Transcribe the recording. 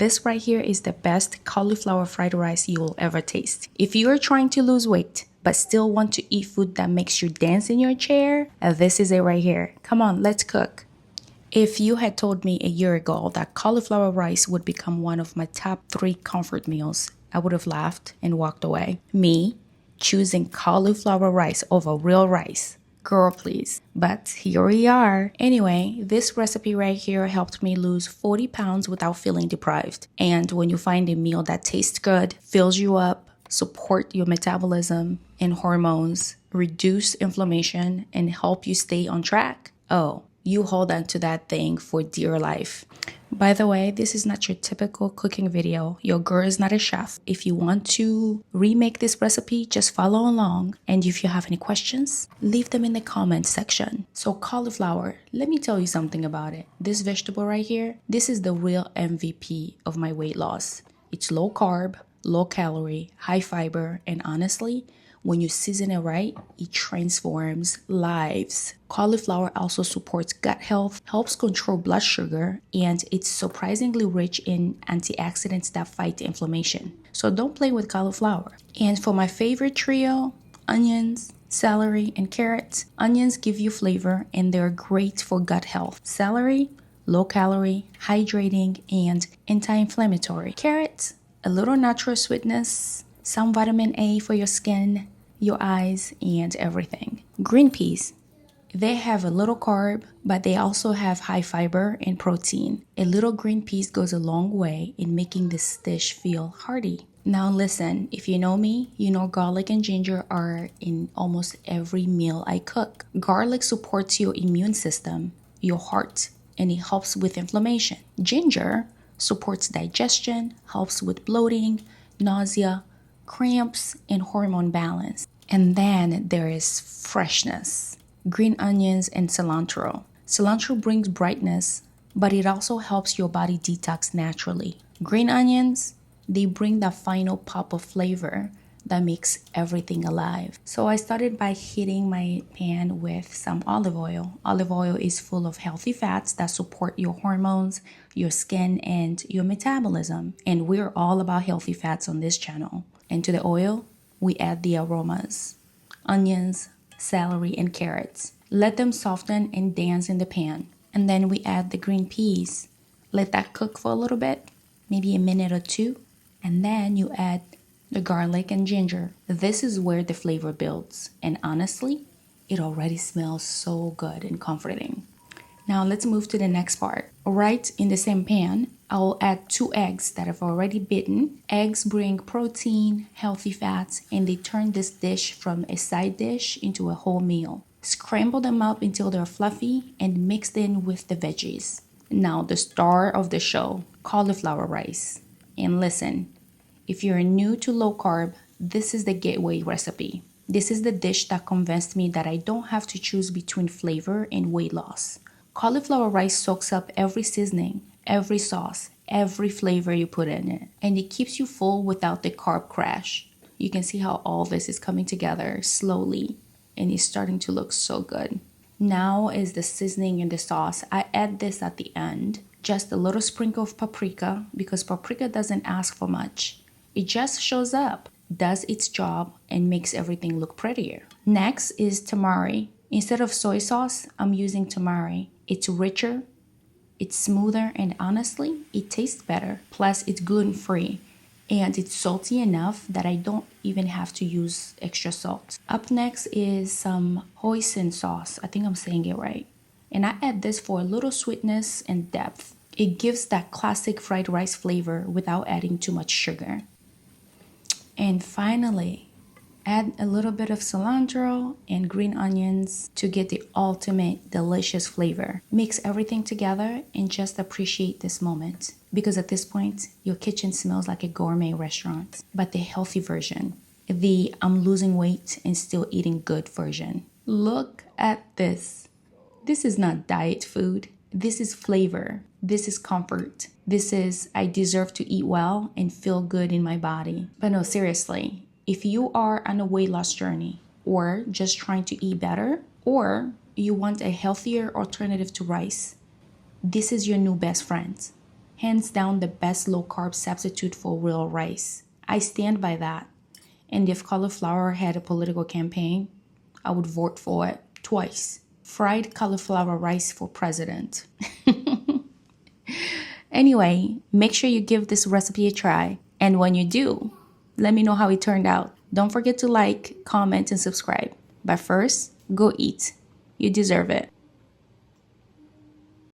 This right here is the best cauliflower fried rice you will ever taste. If you are trying to lose weight, but still want to eat food that makes you dance in your chair, this is it right here. Come on, let's cook. If you had told me a year ago that cauliflower rice would become one of my top 3 comfort meals, I would have laughed and walked away. Me, choosing cauliflower rice over real rice. Girl, please. But here we are. Anyway, this recipe right here helped me lose 40 pounds without feeling deprived. And when you find a meal that tastes good, fills you up, support your metabolism and hormones, reduce inflammation, and help you stay on track, oh, you hold on to that thing for dear life. By the way, this is not your typical cooking video. Your girl is not a chef. If you want to remake this recipe, just follow along. And if you have any questions, leave them in the comment section. So cauliflower, let me tell you something about it. This vegetable right here, this is the real MVP of my weight loss. It's low carb, low calorie, high fiber, and honestly, when you season it right, it transforms lives. Cauliflower also supports gut health, helps control blood sugar, and it's surprisingly rich in antioxidants that fight inflammation. So don't play with cauliflower. And for my favorite trio, onions, celery, and carrots. Onions give you flavor and they're great for gut health. Celery, low calorie, hydrating, and anti-inflammatory. Carrots, a little natural sweetness, some vitamin A for your skin, your eyes, and everything. Green peas, they have a little carb, but they also have high fiber and protein. A little green peas goes a long way in making this dish feel hearty. Now listen, if you know me, you know garlic and ginger are in almost every meal I cook. Garlic supports your immune system, your heart, and it helps with inflammation. Ginger supports digestion, helps with bloating, nausea, cramps, and hormone balance. And then there is freshness. Green onions and cilantro. Cilantro brings brightness, but it also helps your body detox naturally. Green onions, they bring that final pop of flavor that makes everything alive. So I started by heating my pan with some olive oil. Olive oil is full of healthy fats that support your hormones, your skin, and your metabolism. And we're all about healthy fats on this channel. And to the oil, we add the aromas, onions, celery, and carrots. Let them soften and dance in the pan. And then we add the green peas. Let that cook for a little bit, maybe a minute or 2. And then you add the garlic and ginger. This is where the flavor builds. And honestly, it already smells so good and comforting. Now let's move to the next part. Right in the same pan, I'll add 2 eggs that I've already beaten. Eggs bring protein, healthy fats, and they turn this dish from a side dish into a whole meal. Scramble them up until they're fluffy and mix in with the veggies. Now the star of the show, cauliflower rice. And listen, if you're new to low carb, this is the gateway recipe. This is the dish that convinced me that I don't have to choose between flavor and weight loss. Cauliflower rice soaks up every seasoning, every sauce, every flavor you put in it, and it keeps you full without the carb crash. You can see how all this is coming together slowly, and it's starting to look so good. Now is the seasoning and the sauce. I add this at the end, just a little sprinkle of paprika, because paprika doesn't ask for much. It just shows up, does its job, and makes everything look prettier. Next is tamari. Instead of soy sauce, I'm using tamari. It's richer, it's smoother, and honestly, it tastes better. Plus, it's gluten-free, and it's salty enough that I don't even have to use extra salt. Up next is some hoisin sauce. I think I'm saying it right. And I add this for a little sweetness and depth. It gives that classic fried rice flavor without adding too much sugar. And finally, add a little bit of cilantro and green onions to get the ultimate delicious flavor. Mix everything together and just appreciate this moment. Because at this point, your kitchen smells like a gourmet restaurant, but the healthy version. The I'm losing weight and still eating good version. Look at this. This is not diet food. This is flavor. This is comfort. This is I deserve to eat well and feel good in my body. But no, seriously. If you are on a weight loss journey or just trying to eat better or you want a healthier alternative to rice, this is your new best friend. Hands down the best low-carb substitute for real rice. I stand by that. And if cauliflower had a political campaign, I would vote for it twice. Fried cauliflower rice for president. Anyway, make sure you give this recipe a try. And when you do, let me know how it turned out. Don't forget to like, comment, and subscribe. But first, go eat. You deserve it.